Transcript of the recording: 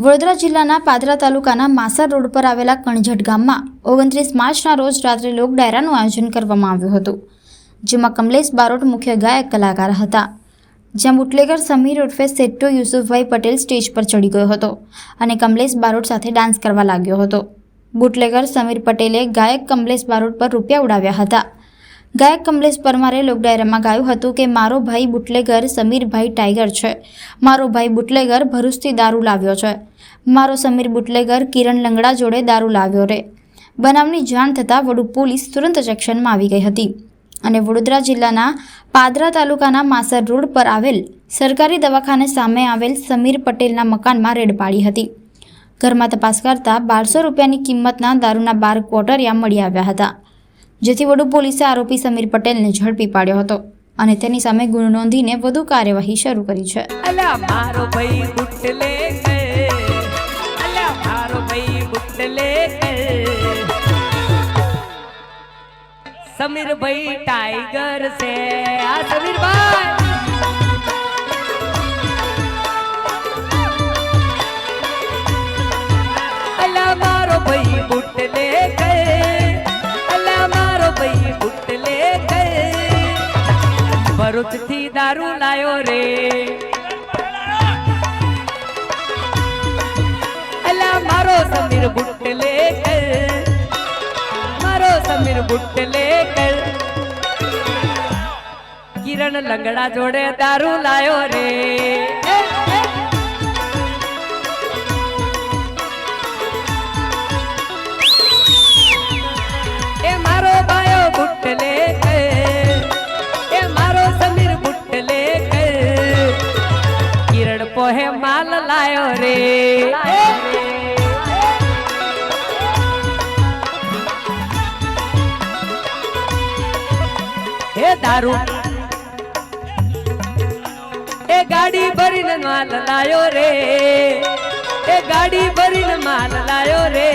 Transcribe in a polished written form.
વડોદરા જિલ્લાના પાદરા તાલુકાના માસર રોડ પર આવેલા કણઝટ ગામમાં 29 માર્ચના રોજ રાત્રે લોક ડાયરાનું આયોજન કરવામાં આવ્યું હતું, જેમાં કમલેશ બારોટ મુખ્ય ગાયક કલાકાર હતા. જ્યાં બુટલેગર સમીર ઉર્ફે સેટ્ટો યુસુફભાઈ પટેલ સ્ટેજ પર ચડી ગયો હતો અને કમલેશ બારોટ સાથે ડાન્સ કરવા લાગ્યો હતો. બુટલેગર સમીર પટેલે ગાયક કમલેશ બારોટ પર રૂપિયા ઉડાવ્યા હતા. ગાયક કમલેશ પરમારે લોક ડાયરામાં ગાયું હતું કે મારો ભાઈ બુટલેગર સમીરભાઈ ટાઈગર છે, મારો ભાઈ બુટલેગર ભરૂચથી દારૂ લાવ્યો છે, મારો સમીર બુટલેગર કિરણ લંગડા જોડે દારૂ લાવ્યો રે. બનાવની જાણ થતાં વડુ પોલીસ તુરંત એક્શનમાં આવી ગઈ હતી અને વડોદરા જિલ્લાના પાદરા તાલુકાના માસર રોડ પર આવેલ સરકારી દવાખાને સામે આવેલ સમીર પટેલના મકાનમાં રેડ પાડી હતી. ઘરમાં તપાસ કરતા 1200 રૂપિયાની કિંમતના દારૂના 12 ક્વોટરિયા મળી આવ્યા હતા, જેથી વડુ પોલીસે આરોપી સમીર પટેલને ઝડપી પાડ્યો હતો અને તેની સામે ગુનો નોંધીને વધુ કાર્યવાહી શરૂ કરી છે. समीर भाई टाइगर से आ समीर भाई अल्लाह मारो भाई बुटले गए, अल्लाह मारो भाई बुटले गए, भरूच थी दारू लायो रे, अल्लाह मारो समीर बुटले गए, मारो समीर बुटले कर, किरण लंगड़ा जोड़े दारू लायो रे. ए मारो बायो बुटले कर, ए मारो समीर बुटले कर, किरण पोहे माल लायो रे. हे दारू ए गाड़ी भरीने माल लायो रे, ए गाड़ी भरीने माल लायो रे.